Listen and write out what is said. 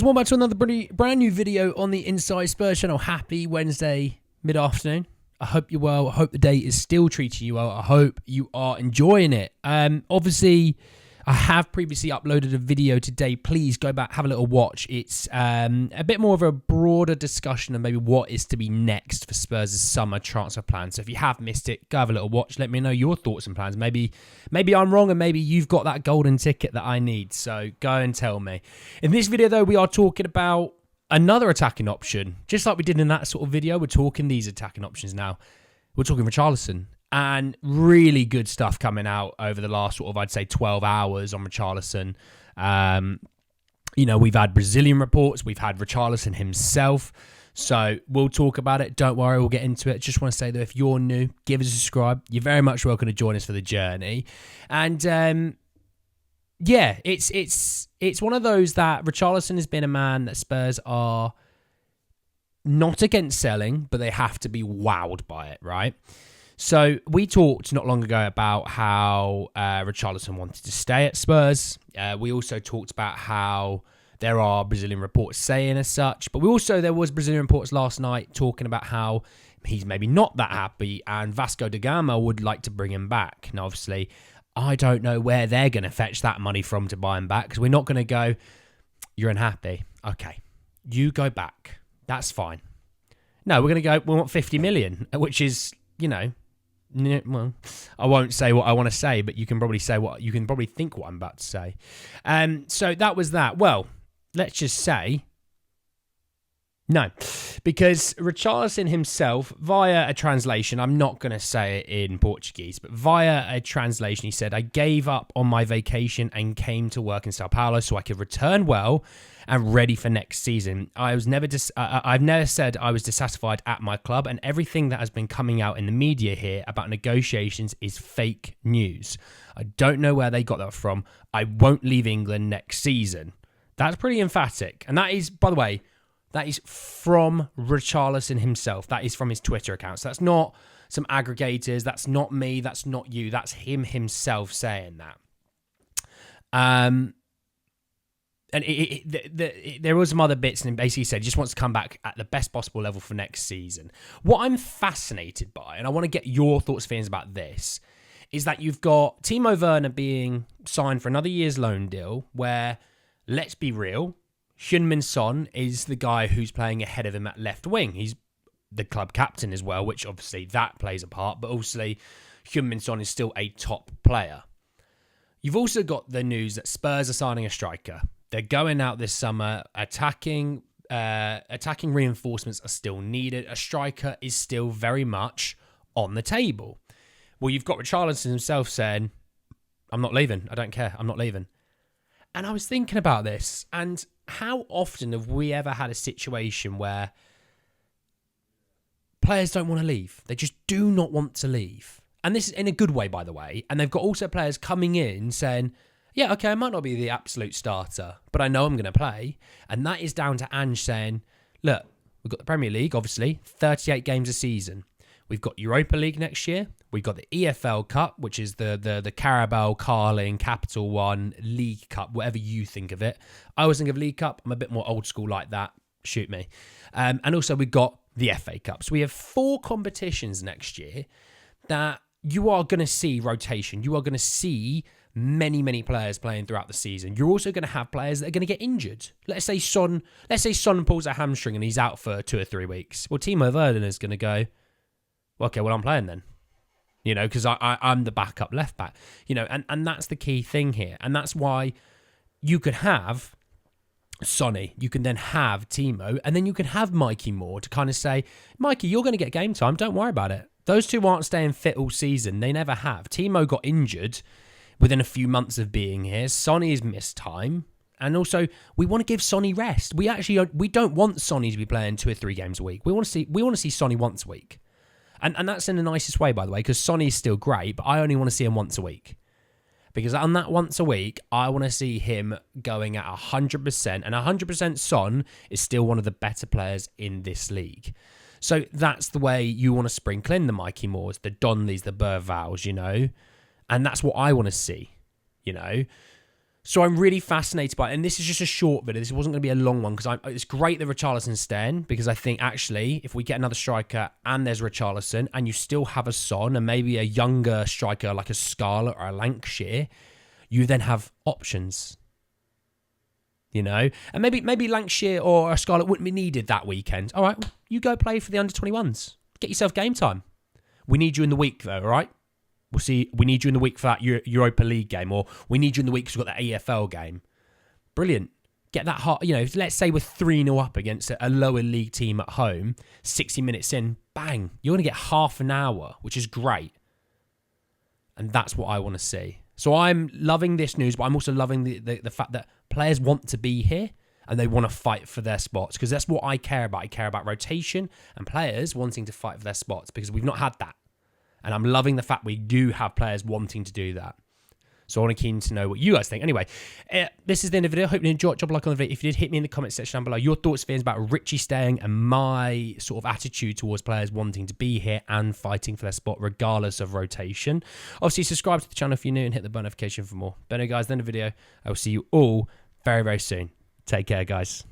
welcome back to another brand new video on the Inside Spurs channel. Happy Wednesday mid-afternoon. I hope you're well. I hope the day is still treating you well. I hope you are enjoying it. Obviously, I have previously uploaded a video today. Please go back, have a little watch. It's a bit more of a broader discussion of maybe what is to be next for Spurs' summer transfer plan. So if you have missed it, go have a little watch. Let me know your thoughts and plans. Maybe I'm wrong and maybe you've got that golden ticket that I need. So go and tell me. In this video, though, we are talking about another attacking option. Just like we did in that sort of video, we're talking these attacking options now. We're talking Richarlison. And really good stuff coming out over the last sort of, I'd say, 12 hours on Richarlison. We've had Brazilian reports. We've had Richarlison himself. So we'll talk about it. Don't worry, we'll get into it. Just want to say that if you're new, give us a subscribe. You're very much welcome to join us for the journey. And it's one of those that Richarlison has been a man that Spurs are not against selling, but they have to be wowed by it, right? So we talked not long ago about how Richarlison wanted to stay at Spurs. We also talked about how there are Brazilian reports saying as such. But there was Brazilian reports last night talking about how he's maybe not that happy and Vasco da Gama would like to bring him back. Now, obviously, I don't know where they're going to fetch that money from to buy him back because we're not going to go, you're unhappy. Okay, you go back. That's fine. No, we're going to go, we want 50 million, which is, well, I won't say what I want to say, but you can probably think what I'm about to say. So that was that. Well, let's just say no, because Richarlison himself, via a translation, I'm not going to say it in Portuguese, but via a translation, he said, I gave up on my vacation and came to work in Sao Paulo so I could return well and ready for next season. I've never said I was dissatisfied at my club, and everything that has been coming out in the media here about negotiations is fake news. I don't know where they got that from. I won't leave England next season. That's pretty emphatic. And that is, by the way, that is from Richarlison himself. That is from his Twitter account. So that's not some aggregators. That's not me. That's not you. That's him himself saying that. And there were some other bits, and basically he said he just wants to come back at the best possible level for next season. What I'm fascinated by, and I want to get your thoughts and feelings about this, is that you've got Timo Werner being signed for another year's loan deal where, let's be real, Heung-Min Son is the guy who's playing ahead of him at left wing. He's the club captain as well, which obviously that plays a part, but obviously Heung-Min Son is still a top player. You've also got the news that Spurs are signing a striker. They're going out this summer. Attacking reinforcements are still needed. A striker is still very much on the table. Well, you've got Richarlison himself saying, I'm not leaving. I don't care. I'm not leaving. And I was thinking about this, and how often have we ever had a situation where players don't want to leave? They just do not want to leave. And this is in a good way, by the way. And they've got also players coming in saying, yeah, okay, I might not be the absolute starter, but I know I'm going to play. And that is down to Ange saying, look, we've got the Premier League, obviously, 38 games a season. We've got Europa League next year. We've got the EFL Cup, which is the Carabao, Carling, Capital One, League Cup, whatever you think of it. I always think of League Cup. I'm a bit more old school like that. Shoot me. And also we've got the FA Cup. So we have 4 competitions next year that you are going to see rotation. You are going to see many players playing throughout the season. You're also going to have players that are going to get injured. Let's say Son pulls a hamstring and he's out for 2 or 3 weeks. Well, Timo Werner is going to go, well, okay, well, I'm playing then. Because I'm the backup left back. And that's the key thing here. And that's why you could have Sonny, you can then have Timo, and then you can have Mikey Moore to kind of say, Mikey, you're going to get game time. Don't worry about it. Those two aren't staying fit all season. They never have. Timo got injured within a few months of being here. Sonny has missed time. And also, we want to give Sonny rest. We don't want Sonny to be playing 2 or 3 games a week. We want to see Sonny once a week. And that's in the nicest way, by the way, because Sonny is still great, but I only want to see him once a week. Because on that once a week, I want to see him going at 100%. And 100% Son is still one of the better players in this league. So that's the way you want to sprinkle in the Mikey Moores, the Donleys, the Burvals, And that's what I want to see, So I'm really fascinated by it. And this is just a short video. This wasn't going to be a long one because it's great that Richarlison's staying, because I think actually if we get another striker and there's Richarlison and you still have a Son and maybe a younger striker like a Scarlett or a Lancashire, you then have options. You know? And maybe Lancashire or a Scarlett wouldn't be needed that weekend. All right, you go play for the under-21s. Get yourself game time. We need you in the week though, all right? We'll see. We need you in the week for that Europa League game, or we need you in the week because we've got the AFL game. Brilliant. Get that hot. You know, let's say we're 3-0 up against a lower league team at home. 60 minutes in, bang, you're going to get half an hour, which is great. And that's what I want to see. So I'm loving this news, but I'm also loving the fact that players want to be here and they want to fight for their spots, because that's what I care about. I care about rotation and players wanting to fight for their spots, because we've not had that. And I'm loving the fact we do have players wanting to do that. So I want to keen to know what you guys think. Anyway, this is the end of the video. Hope you enjoyed. Drop a like on the video. If you did, hit me in the comment section down below your thoughts, feelings about Richy staying and my sort of attitude towards players wanting to be here and fighting for their spot regardless of rotation. Obviously, subscribe to the channel if you're new and hit the bell notification for more. But anyway, guys, the end of the video. I will see you all very, very soon. Take care, guys.